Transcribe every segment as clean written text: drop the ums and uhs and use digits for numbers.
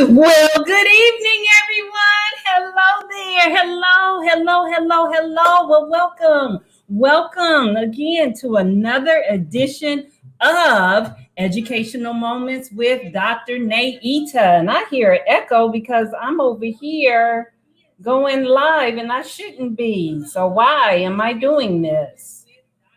Well, good evening, everyone. Hello there. Hello. Well, welcome again to another edition of Educational Moments with Dr. Nyema Eades. And I hear an echo because I'm over here going live and I shouldn't be. So why am I doing this?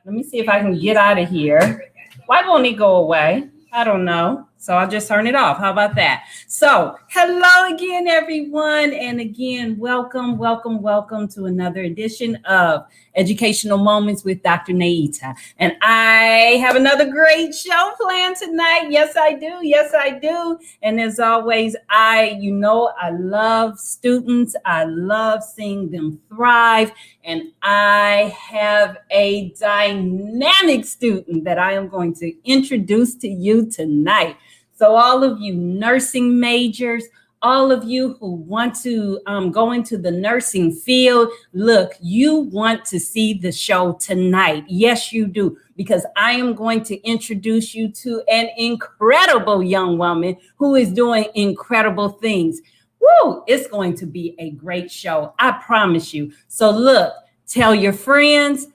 Let me see if I can get out of here. Why won't it go away? I don't know. So I'll just turn it off. How about that? So hello again, everyone. And again, welcome to another edition of Educational Moments with Dr. Nyema Eades. And I have another great show planned tonight. Yes, I do. And as always, I love students. I love seeing them thrive. And I have a dynamic student that I am going to introduce to you tonight. So all of you nursing majors, all of you who want to go into the nursing field, look, you want to see the show tonight. Yes, you do, because I am going to introduce you to an incredible young woman who is doing incredible things. Woo! It's going to be a great show. I promise you. So look, tell your friends,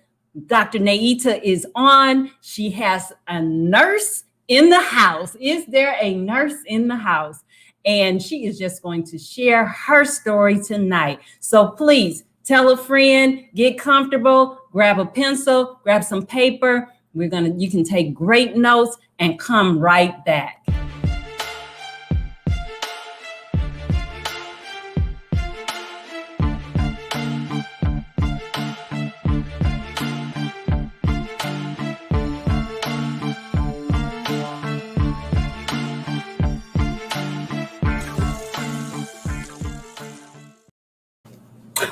Dr. Nyema Eades is on. She has a nurse in the house. Is there a nurse in the house? And she is just going to share her story tonight. So please tell a friend, get comfortable, grab a pencil, grab some paper. You can take great notes and come right back.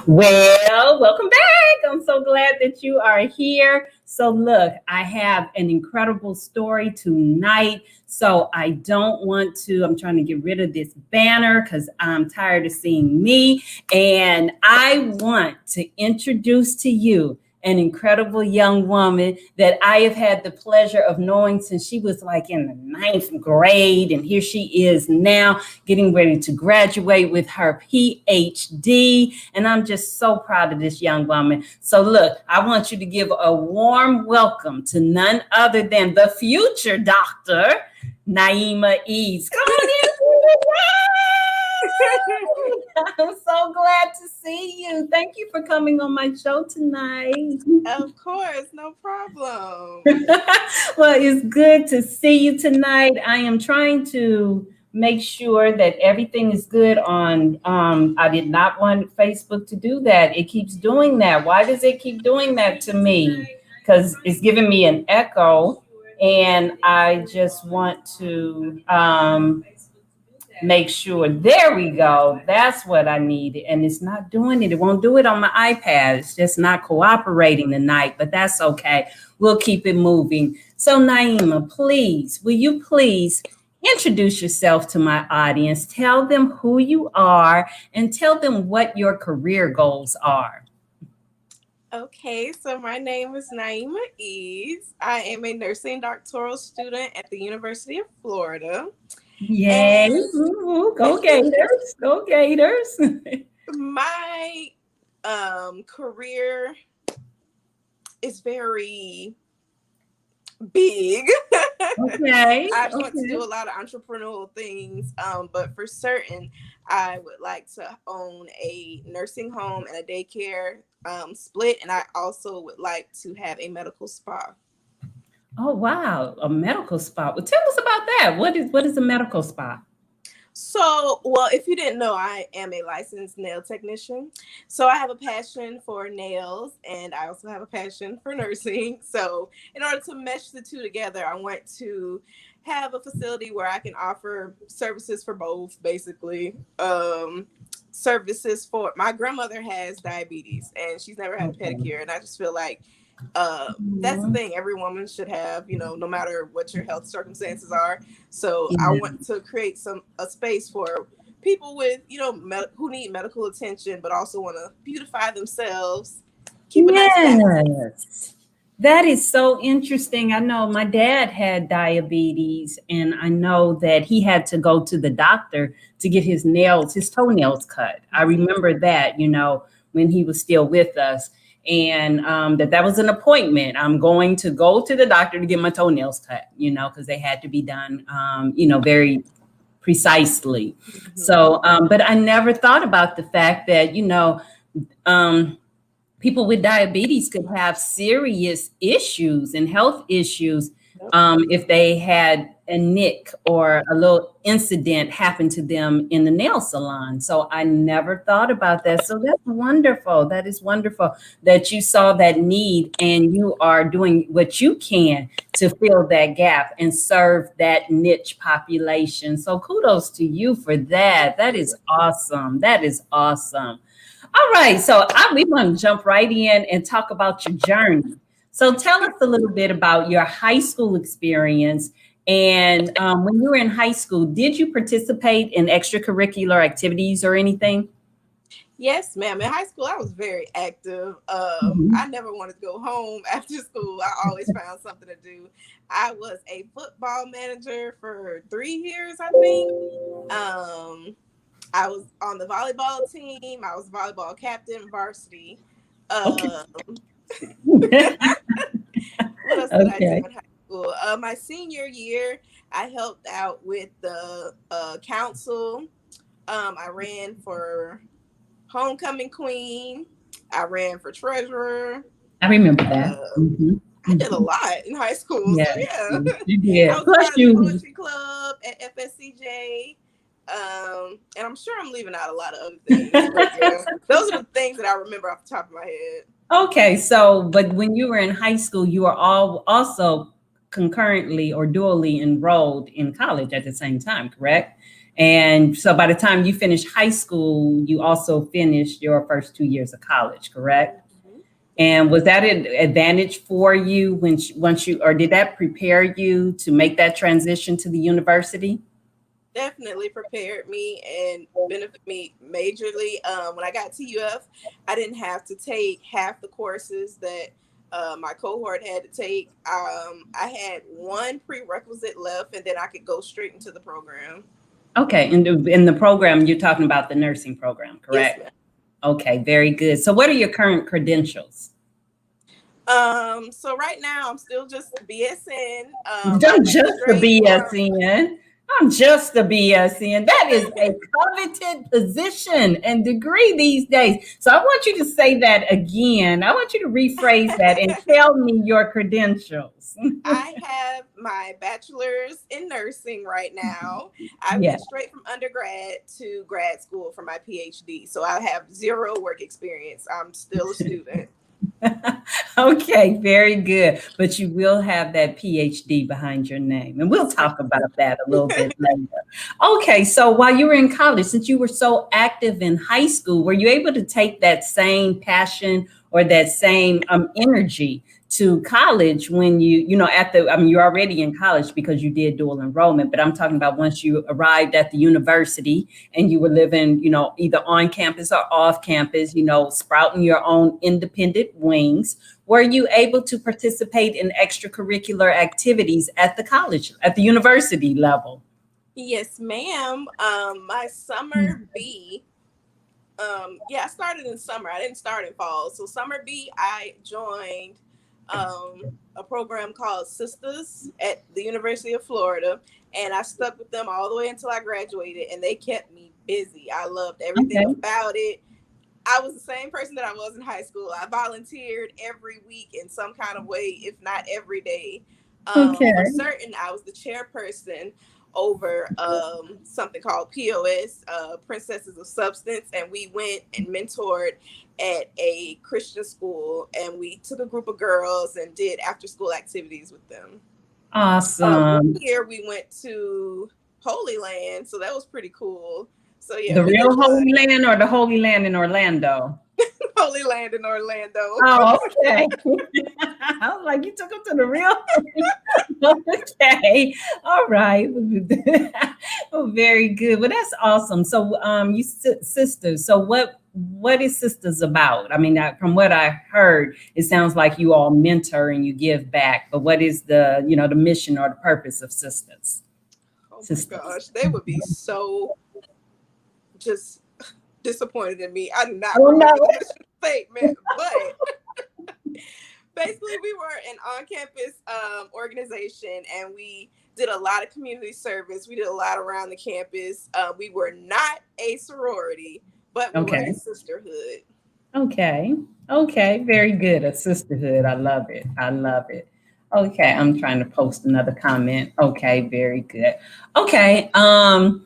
Well, welcome back. I'm so glad that you are here. So look, I have an incredible story tonight. So I'm trying to get rid of this banner because I'm tired of seeing me. And I want to introduce to you an incredible young woman that I have had the pleasure of knowing since she was like in the 9th grade. And here she is now getting ready to graduate with her PhD. And I'm just so proud of this young woman. So look, I want you to give a warm welcome to none other than the future Dr. Nyema Eades. Come on in. I'm so glad to see you. Thank you for coming on my show tonight. Of course, no problem. Well, it's good to see you tonight. I am trying to make sure that everything is good on, I did not want Facebook to do that. It keeps doing that. Why does it keep doing that to me? Because it's giving me an echo and I just want to, make sure. There we go. That's what I needed. And it's not doing it. It won't do it on my iPad. It's just not cooperating tonight, but that's okay. We'll keep it moving. So Nyema, will you please introduce yourself to my audience? Tell them who you are and tell them what your career goals are. Okay, so my name is Nyema Eades. I am a nursing doctoral student at the University of Florida. Yay. Ooh, go Gators. Go Gators. My career is very big. Okay. I want to do a lot of entrepreneurial things, but for certain, I would like to own a nursing home and a daycare split, and I also would like to have a medical spa. Oh, wow. A medical spa. Well, tell us about that. What is a medical spa? So, well, if you didn't know, I am a licensed nail technician. So I have a passion for nails and I also have a passion for nursing. So in order to mesh the two together, I want to have a facility where I can offer services for both, basically. Services for my grandmother has diabetes and she's never had a pedicure. And I just feel like that's the thing every woman should have, no matter what your health circumstances are. So I want to create a space for people with, who need medical attention, but also want to beautify themselves, keep a nice balance. That is so interesting. I know my dad had diabetes, and I know that he had to go to the doctor to get his toenails cut. I remember that, when he was still with us, and that was an appointment. I'm going to go to the doctor to get my toenails cut, because they had to be done, very precisely. So, but I never thought about the fact that, um, people with diabetes could have serious issues and health issues if they had a nick or a little incident happen to them in the nail salon. So I never thought about that. So that's wonderful. That is wonderful that you saw that need and you are doing what you can to fill that gap and serve that niche population. So kudos to you for that. That is awesome. That is awesome. All right, so we want to jump right in and talk about your journey. So tell us a little bit about your high school experience. And when you were in high school, did you participate in extracurricular activities or anything? Yes, ma'am. In high school, I was very active. I never wanted to go home after school. I always found something to do. I was a football manager for 3 years, I think. I was on the volleyball team. I was volleyball captain, varsity. Okay. What else did I do in high school? My senior year, I helped out with the council. I ran for homecoming queen. I ran for treasurer. I remember that. I did a lot in high school. Yeah, So yeah. you did. I was part of the poetry club at FSCJ. And I'm sure I'm leaving out a lot of other things. Yeah, those are the things that I remember off the top of my head. Okay, so but when you were in high school, you were all also concurrently or dually enrolled in college at the same time, correct? And so by the time you finished high school, you also finished your first 2 years of college, correct? And was that an advantage for you or did that prepare you to make that transition to the university? Definitely prepared me and benefit me majorly. When I got to UF, I didn't have to take half the courses that my cohort had to take. I had one prerequisite left, and then I could go straight into the program. Okay, in the program, you're talking about the nursing program, correct? Yes, okay, very good. So what are your current credentials? So right now I'm still just BSN. Just the BSN. I'm just a BSN. That is a coveted position and degree these days. So I want you to say that again. I want you to rephrase that and tell me your credentials. I have my bachelor's in nursing right now. I went straight from undergrad to grad school for my PhD. So I have 0 work experience. I'm still a student. Okay, very good. But you will have that PhD behind your name. And we'll talk about that a little bit later. Okay, so while you were in college, since you were so active in high school, were you able to take that same passion or that same energy to college when you're already in college because you did dual enrollment, but I'm talking about once you arrived at the university and you were living, either on campus or off campus, sprouting your own independent wings. Were you able to participate in extracurricular activities at the university level? Yes, ma'am. My summer B, I started in summer. I didn't start in fall. So summer B, I joined a program called Sisters at the University of Florida, and I stuck with them all the way until I graduated, and they kept me busy. I loved everything about it. I was the same person that I was in high school. I volunteered every week in some kind of way, if not every day. For certain, I was the chairperson over something called POS, Princesses of Substance, and we went and mentored at a Christian school, and we took a group of girls and did after school activities with them. Awesome. Here we went to Holy Land, so that was pretty cool. So yeah, the real Holy Land or the Holy Land in Orlando? Holy Land in Orlando. Oh, okay. I was like, you took them to the real. Okay, all right. Oh, very good. Well, that's awesome. So, you sisters. So, what what is Sisters about? I mean, from what I heard, it sounds like you all mentor and you give back. But what is the, the mission or the purpose of Sisters? Oh my gosh, they would be so just disappointed in me. I do not remember the mission statement, but basically we were an on-campus organization, and we did a lot of community service. We did a lot around the campus. We were not a sorority, but we were a sisterhood. Okay. Very good. A sisterhood. I love it. Okay, I'm trying to post another comment. Okay, very good. Okay. How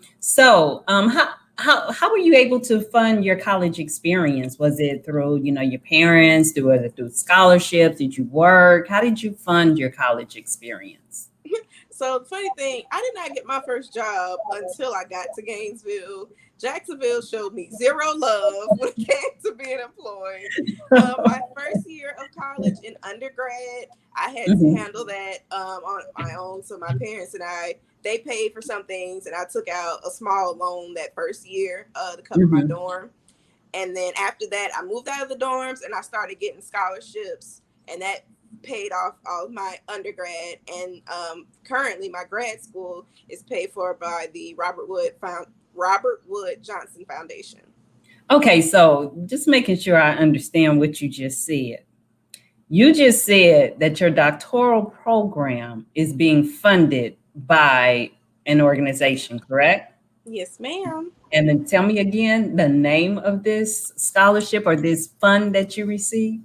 were you able to fund your college experience? Was it through, your parents? Was it through scholarships? Did you work? How did you fund your college experience? So the funny thing, I did not get my first job until I got to Gainesville. Jacksonville showed me zero love when it came to being employed. My first year of college in undergrad, I had to handle that on my own. So my parents and they paid for some things, and I took out a small loan that first year to cover my dorm. And then after that, I moved out of the dorms and I started getting scholarships, and that paid off all of my undergrad. And currently my grad school is paid for by the Robert Wood Johnson Foundation. Okay, so just making sure I understand what you just said. You just said that your doctoral program is being funded by an organization, correct? Yes, ma'am. And then tell me again the name of this scholarship or this fund that you received.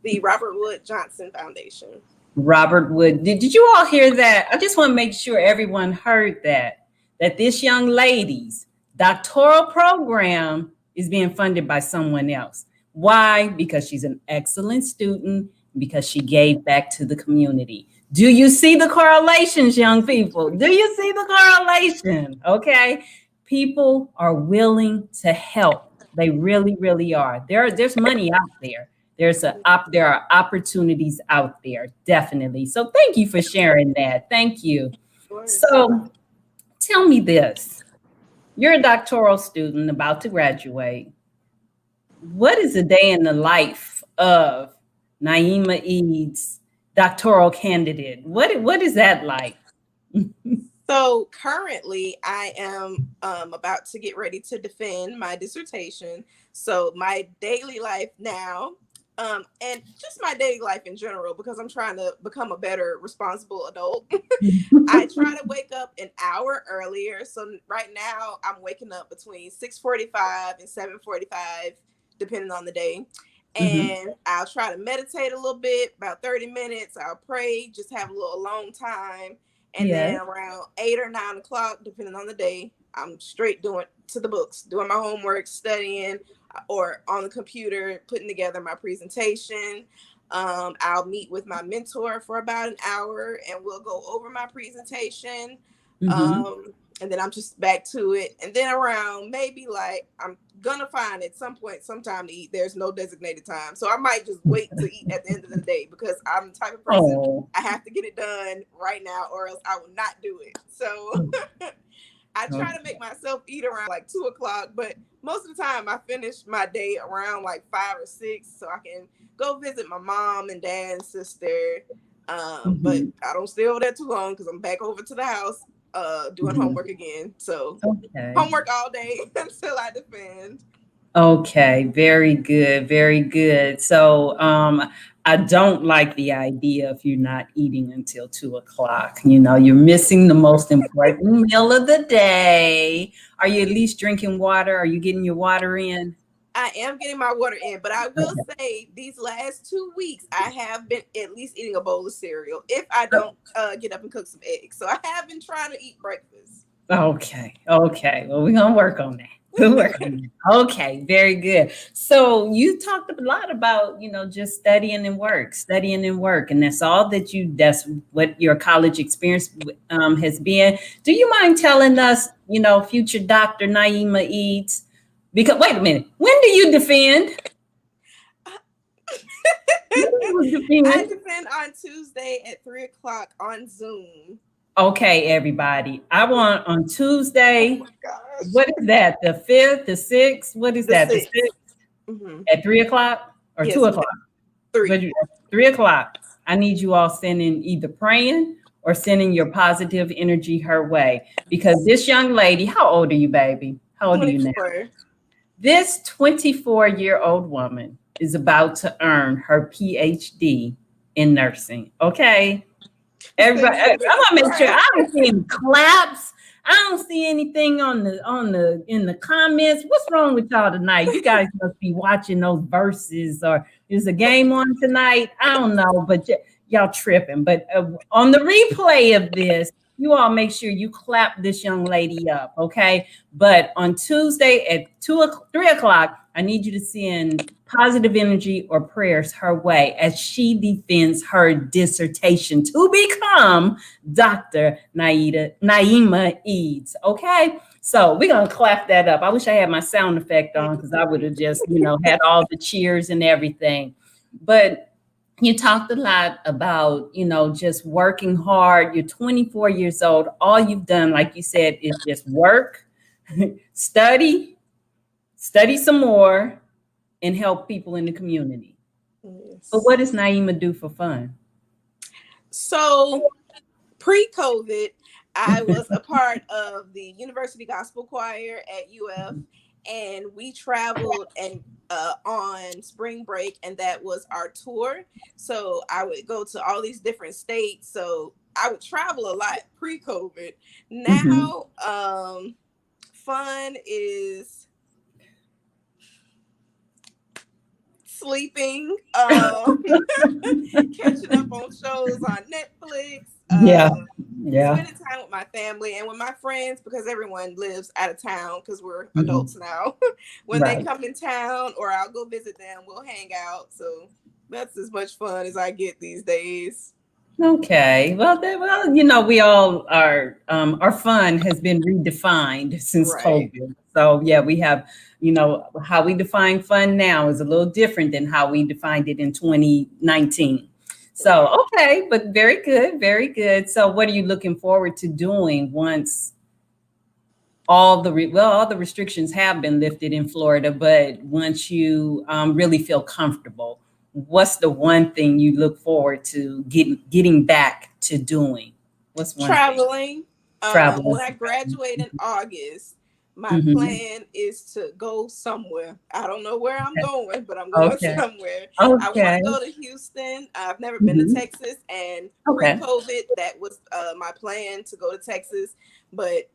The Robert Wood Johnson Foundation. Robert Wood. Did you all hear that? I just want to make sure everyone heard that this young lady's doctoral program is being funded by someone else. Why? Because she's an excellent student, because she gave back to the community. Do you see the correlations, young people? Do you see the correlation? Okay. People are willing to help. They really, really are. There's money out there. There are opportunities out there, definitely. So thank you for sharing that. Thank you. So tell me this. You're a doctoral student about to graduate. What is a day in the life of Nyema Eades, doctoral candidate? What is that like? So currently I am about to get ready to defend my dissertation. So my daily life now, and just my daily life in general, because I'm trying to become a better responsible adult. I try to wake up an hour earlier. So right now I'm waking up between 6:45 and 7:45, depending on the day. And I'll try to meditate a little bit, about 30 minutes. I'll pray, just have a little alone time. And then around 8 or 9 o'clock, depending on the day, I'm straight to the books, doing my homework, studying, or on the computer, putting together my presentation. I'll meet with my mentor for about an hour and we'll go over my presentation. And then I'm just back to it. And then around maybe I'm gonna find at some point some time to eat. There's no designated time. So I might just wait to eat at the end of the day, because I'm the type of person, I have to get it done right now or else I will not do it. So I try to make myself eat around 2 o'clock, but most of the time I finish my day around 5 or 6, so I can go visit my mom and dad and sister. But I don't stay over there too long because I'm back over to the house doing homework again. So homework all day until I defend. Okay, very good, very good. So I don't like the idea of you not eating until 2 o'clock. You're missing the most important meal of the day. Are you at least drinking water? Are you getting your water in? I am getting my water in, but I will say these last 2 weeks, I have been at least eating a bowl of cereal if I don't get up and cook some eggs. So I have been trying to eat breakfast. Okay. Well, we're going to work on that. Okay, very good. So you talked a lot about, just studying and work. And that's that's what your college experience has been. Do you mind telling us, future Dr. Nyema Eades? Because wait a minute, when do you defend? I defend on Tuesday at 3 o'clock on Zoom. Okay, everybody. I want on Tuesday. Oh my gosh. What is that? The 5th, the 6th? What is that? 6th. At 3 o'clock or Yes, 2 o'clock? 3. 3 o'clock. I need you all sending either praying or sending your positive energy her way. Because this young lady, how old are you, baby? How old are you now? 24. This 24-year-old woman is about to earn her PhD in nursing. Okay. Everybody, I want to make sure I don't see any claps. I don't see anything in the comments. What's wrong with y'all tonight? You guys must be watching those verses, or is a game on tonight? I don't know, but y'all tripping. But on the replay of this, you all make sure you clap this young lady up, okay? But on Tuesday at 3 o'clock, I need you to send positive energy or prayers her way as she defends her dissertation to become Dr. Nyema Eades. Okay, so we're gonna clap that up. I wish I had my sound effect on, because I would have just, had all the cheers and everything. But you talked a lot about, just working hard. You're 24 years old. All you've done, like you said, is just work, study some more, and help people in the community. Yes. But what does Nyema do for fun? So pre-COVID, I was a part of the University Gospel Choir at UF, and we traveled and on spring break, and that was our tour. So I would go to all these different states. So I would travel a lot pre-COVID. Now, fun is sleeping, catching up on shows on Netflix. Spending time with my family and with my friends, because everyone lives out of town because we're adults now. When they come in town, or I'll go visit them, we'll hang out. So that's as much fun as I get these days. Okay. Well, we all are, our fun has been redefined since COVID. So yeah, we have, how we define fun now is a little different than how we defined it in 2019. So, okay, but very good, very good. So what are you looking forward to doing once all the restrictions have been lifted in Florida, but once you really feel comfortable? What's the one thing you look forward to getting back to doing? What's one traveling? Traveling. When I graduate in August, my plan is to go somewhere. I don't know where I'm going, but I'm going somewhere. I want to go to Houston. I've never been to Texas, and pre-COVID, that was my plan, to go to Texas, but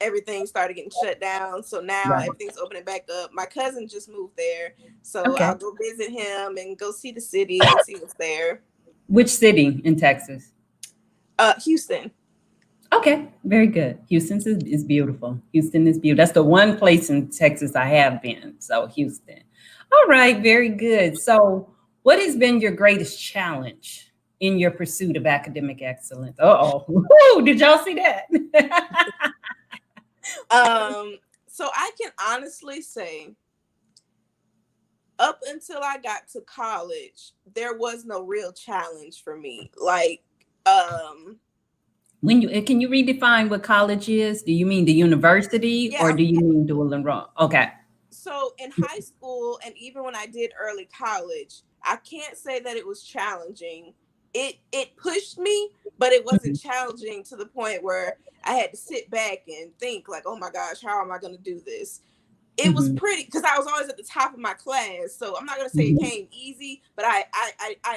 everything started getting shut down. So now everything's opening back up. My cousin just moved there, so I'll go visit him and go see the city and see what's there. Which city in Texas? Houston. Okay, very good. Houston is beautiful. Houston is beautiful. That's the one place in Texas I have been. So Houston. All right, very good. So what has been your greatest challenge in your pursuit of academic excellence? Did y'all see that? So I can honestly say, up until I got to college, there was no real challenge for me. Like, can you redefine what college is? Do you mean the university, or do you mean dual enroll? Okay. So in high school, and even when I did early college, I can't say that it was challenging. It pushed me, but it wasn't challenging to the point where I had to sit back and think like, oh my gosh, how am I going to do this? It was pretty, because I was always at the top of my class. So I'm not going to say it came easy, but I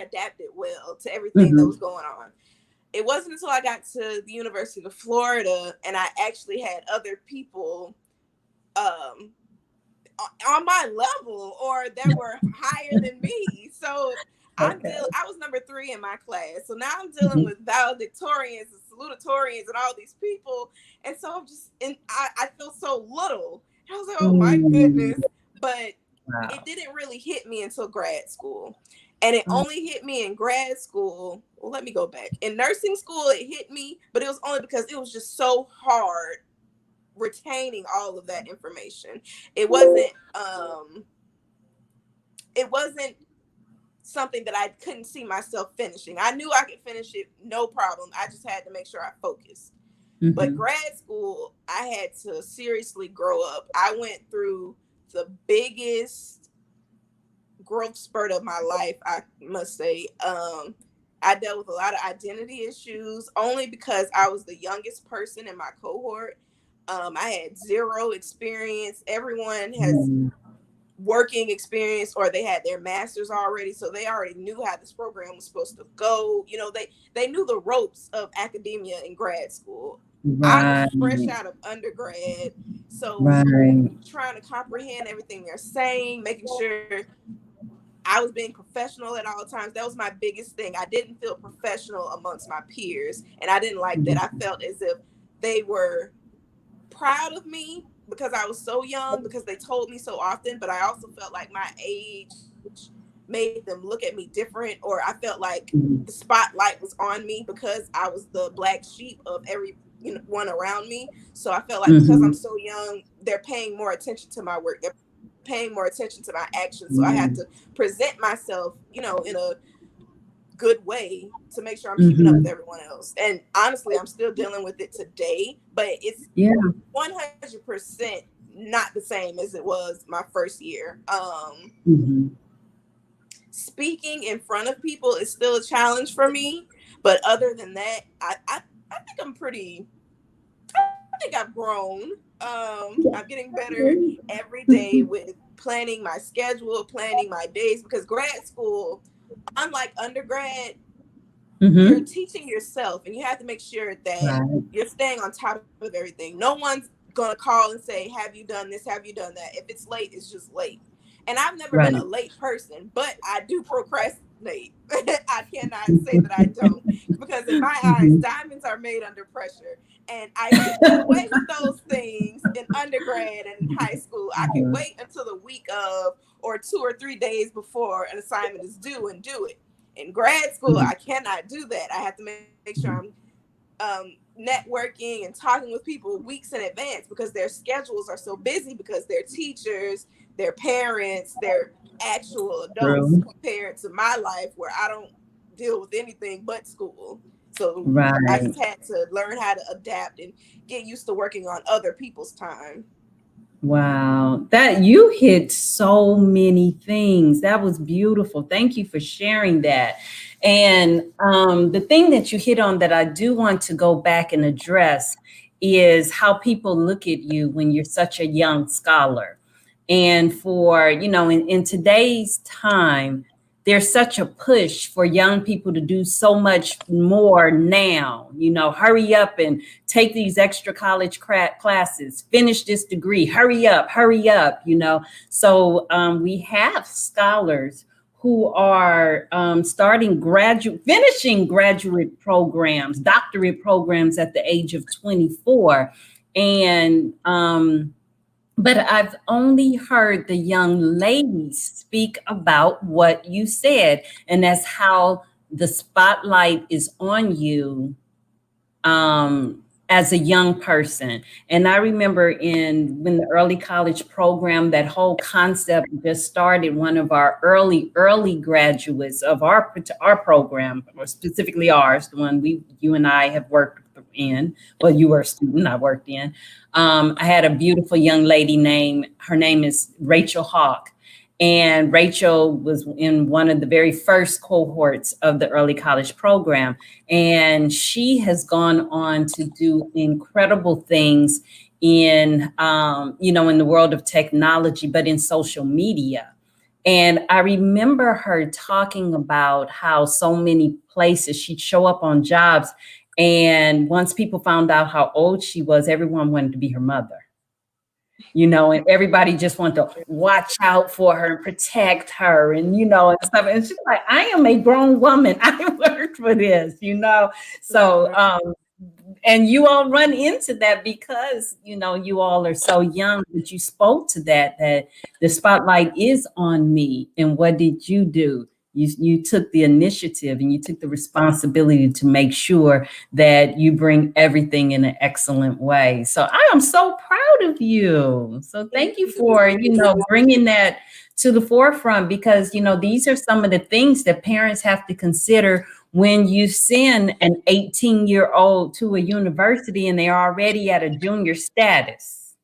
adapted well to everything that was going on. It wasn't until I got to the University of Florida and I actually had other people on my level, or that were higher than me. So I was number 3 in my class. So now I'm dealing with valedictorians and salutatorians and all these people. And so I feel so little. I was like, oh my goodness. But it didn't really hit me until grad school. And it only hit me in grad school. Well, let me go back. In nursing school, it hit me, but it was only because it was just so hard retaining all of that information. It wasn't something that I couldn't see myself finishing. I knew I could finish it, no problem. I just had to make sure I focused. But grad school, I had to seriously grow up. I went through the biggest growth spurt of my life, I must say. I dealt with a lot of identity issues only because I was the youngest person in my cohort. I had zero experience. Everyone has working experience, or they had their masters already, so they already knew how this program was supposed to go. You know, they knew the ropes of academia in grad school. I was fresh out of undergrad, so trying to comprehend everything they're saying, making sure I was being professional at all times. That was my biggest thing. I didn't feel professional amongst my peers, and I didn't like that. I felt as if they were proud of me because I was so young, because they told me so often, but I also felt like my age made them look at me different, or I felt like the spotlight was on me because I was the black sheep of everyone around me. So I felt like because I'm so young, they're paying more attention to my work. They're paying more attention to my actions. So I had to present myself, in a good way to make sure I'm keeping up with everyone else. And honestly, I'm still dealing with it today, but it's 100% not the same as it was my first year. Speaking in front of people is still a challenge for me, but other than that, I think I think I've grown. I'm getting better every day with planning my schedule, planning my days, because grad school, unlike undergrad, you're teaching yourself, and you have to make sure that you're staying on top of everything. No one's going to call and say, have you done this? Have you done that? If it's late, it's just late. And I've never been a late person, but I do procrastinate. I cannot say that I don't, because in my eyes, diamonds are made under pressure. And I could get away with those things in undergrad and in high school. I can wait until the week of, or 2 or 3 days before an assignment is due and do it. In grad school, I cannot do that. I have to make sure I'm networking and talking with people weeks in advance, because their schedules are so busy, because they're teachers, their parents, they're actual adults compared to my life, where I don't deal with anything but school. So I just had to learn how to adapt and get used to working on other people's time. Wow, that you hit so many things. That was beautiful. Thank you for sharing that. And the thing that you hit on that I do want to go back and address is how people look at you when you're such a young scholar. And for, in today's time, there's such a push for young people to do so much more now, hurry up and take these extra college classes, finish this degree, hurry up, So we have scholars who are finishing graduate programs, doctorate programs at the age of 24. And, but I've only heard the young ladies speak about what you said, and that's how the spotlight is on you as a young person. And I remember when the early college program, that whole concept just started. One of our early graduates of our program, or specifically ours, the one you and I have worked in. Well, you were a student, I worked in. I had a beautiful young lady her name is Rachel Hawk. And Rachel was in one of the very first cohorts of the early college program. And she has gone on to do incredible things in the world of technology, but in social media. And I remember her talking about how so many places she'd show up on jobs, and once people found out how old she was, everyone wanted to be her mother. And everybody just wanted to watch out for her and protect her and stuff. And she's like, I am a grown woman. I worked for this, So, and you all run into that because, you all are so young, but you spoke to that the spotlight is on me. And what did you do? You took the initiative and you took the responsibility to make sure that you bring everything in an excellent way. So I am so proud of you. So thank you for, bringing that to the forefront, because, these are some of the things that parents have to consider when you send an 18-year-old to a university and they're already at a junior status.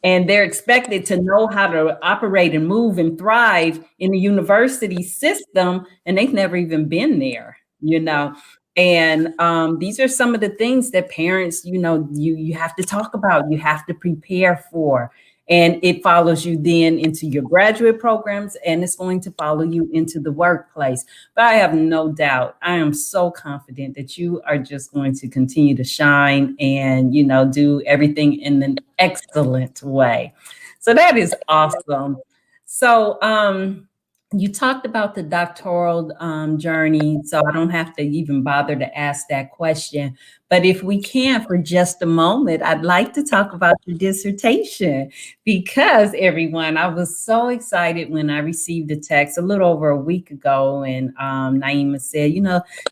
and they're expected to know how to operate and move and thrive in the university system, and they've never even been there, you know. And these are some of the things that parents, you have to talk about, you have to prepare for. And it follows you then into your graduate programs, and it's going to follow you into the workplace. But I have no doubt, I am so confident that you are just going to continue to shine and, do everything in an excellent way. So that is awesome. So, you talked about the doctoral journey, so I don't have to even bother to ask that question. But if we can, for just a moment, I'd like to talk about your dissertation, because everyone, I was so excited when I received a text a little over a week ago, and Nyema said,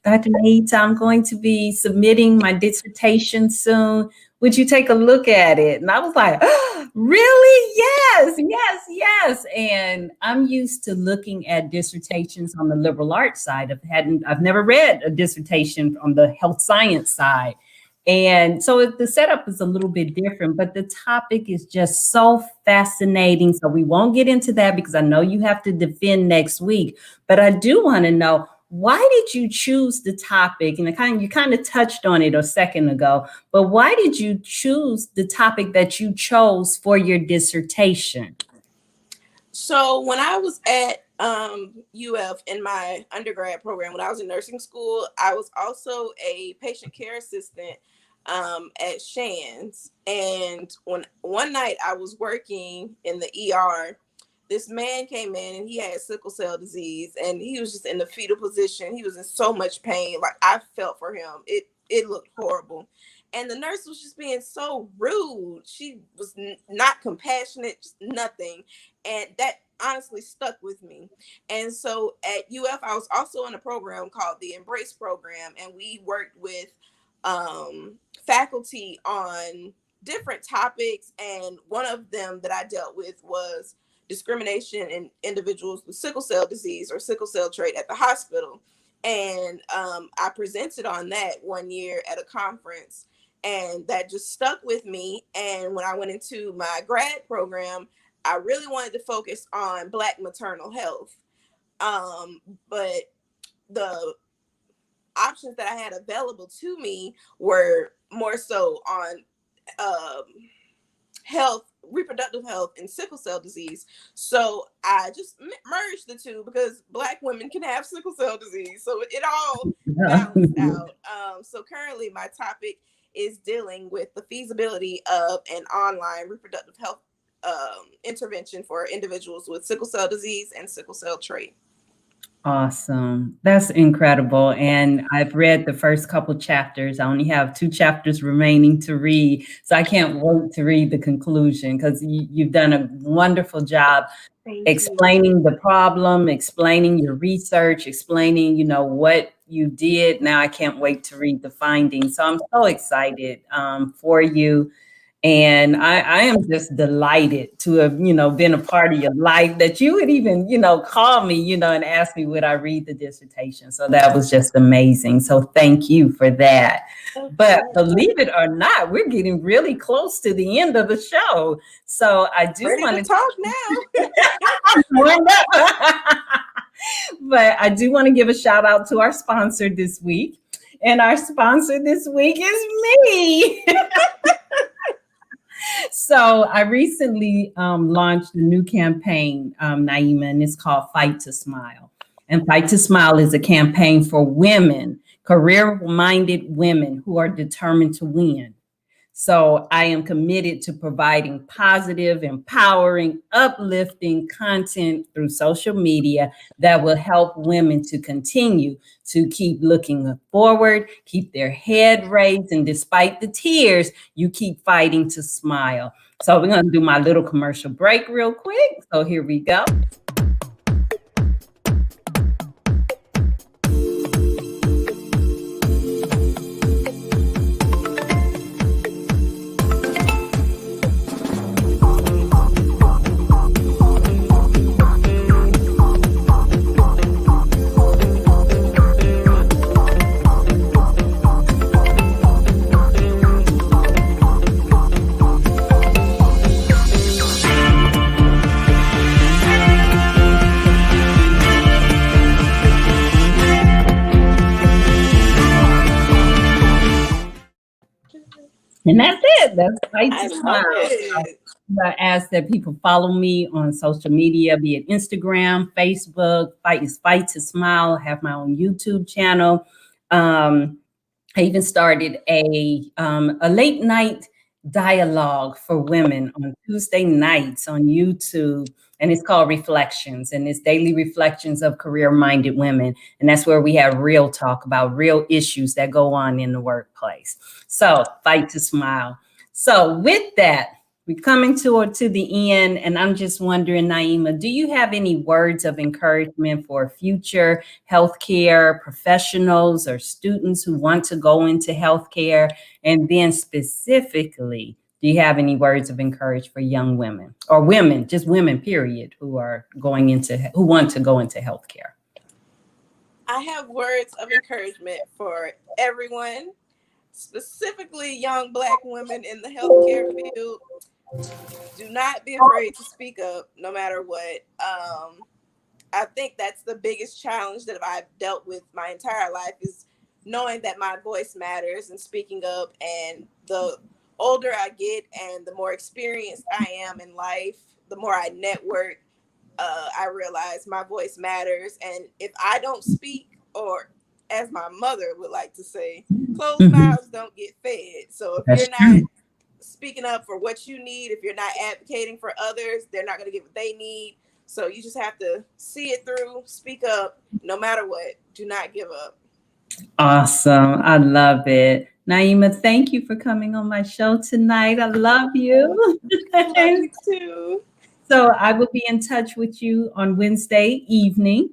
Dr. Eades, I'm going to be submitting my dissertation soon. Would you take a look at it? And I was like, oh, really? Yes, yes, yes. And I'm used to looking at dissertations on the liberal arts side. I've never read a dissertation on the health science side. And so the setup is a little bit different, but the topic is just so fascinating. So we won't get into that because I know you have to defend next week. But I do want to know, why did you choose the topic? And you kind of touched on it a second ago, but why did you choose the topic that you chose for your dissertation? So when I was at UF in my undergrad program, when I was in nursing school, I was also a patient care assistant at Shands. And one night I was working in the ER, this man came in and he had sickle cell disease, and he was just in the fetal position. He was in so much pain. Like, I felt for him. It looked horrible. And the nurse was just being so rude. She was not compassionate, just nothing. And that honestly stuck with me. And so at UF, I was also in a program called the Embrace Program, and we worked with faculty on different topics. And one of them that I dealt with was discrimination in individuals with sickle cell disease or sickle cell trait at the hospital. And I presented on that one year at a conference, and that just stuck with me. And when I went into my grad program, I really wanted to focus on Black maternal health. But the options that I had available to me were more so on health, reproductive health, and sickle cell disease. So I just merged the two because Black women can have sickle cell disease. So it all balanced out. So currently my topic is dealing with the feasibility of an online reproductive health intervention for individuals with sickle cell disease and sickle cell trait. Awesome. That's incredible. And I've read the first couple chapters. I only have 2 chapters remaining to read. So I can't wait to read the conclusion, because you've done a wonderful job explaining the problem, explaining your research, explaining, what you did. Now I can't wait to read the findings. So I'm so excited for you. And I am just delighted to have, been a part of your life, that you would even, call me, and ask me would I read the dissertation. So that was just amazing. So thank you for that. But believe it or not, we're getting really close to the end of the show. So I do want to talk now. But I do want to give a shout out to our sponsor this week. And our sponsor this week is me. So I recently launched a new campaign, Nyema, and it's called Fight to Smile. And Fight to Smile is a campaign for women, career-minded women who are determined to win. So I am committed to providing positive, empowering, uplifting content through social media that will help women to continue to keep looking forward, keep their head raised, and despite the tears, you keep fighting to smile. So we're going to do my little commercial break real quick. So here we go. And that's it. That's Fight I to love Smile. it. I ask that people follow me on social media, be it Instagram, Facebook. Fight to Smile. I have my own YouTube channel. I even started a late night dialogue for women on Tuesday nights on YouTube, and it's called Reflections, and it's daily reflections of career-minded women, and that's where we have real talk about real issues that go on in the workplace. So, Fight to Smile. So, with that, we're coming to the end, and I'm just wondering, Nyema, do you have any words of encouragement for future healthcare professionals or students who want to go into healthcare? And then specifically, do you have any words of encouragement for young women or women, just women, period, who want to go into healthcare? I have words of encouragement for everyone, specifically young Black women in the healthcare field. Do not be afraid to speak up no matter what. I think that's the biggest challenge that I've dealt with my entire life, is knowing that my voice matters and speaking up. And the older I get and the more experienced I am in life, the more I network, I realize my voice matters. And if I don't speak, or as my mother would like to say, closed mouths don't get fed. So if you're not speaking up for what you need, if you're not advocating for others, they're not going to get what they need. So you just have to see it through, speak up, no matter what. Do not give up. Awesome. I love it. Nyema, thank you for coming on my show tonight. I love you. Love you too. So I will be in touch with you on Wednesday evening,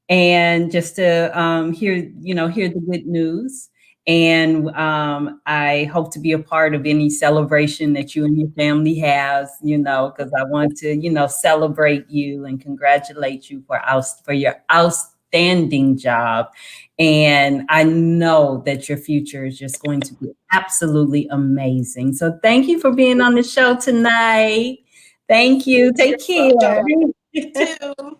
and just to hear the good news. And I hope to be a part of any celebration that you and your family has, because I want to, celebrate you and congratulate you for your outstanding job. And I know that your future is just going to be absolutely amazing. So thank you for being on the show tonight. Thank you. Take care. You too.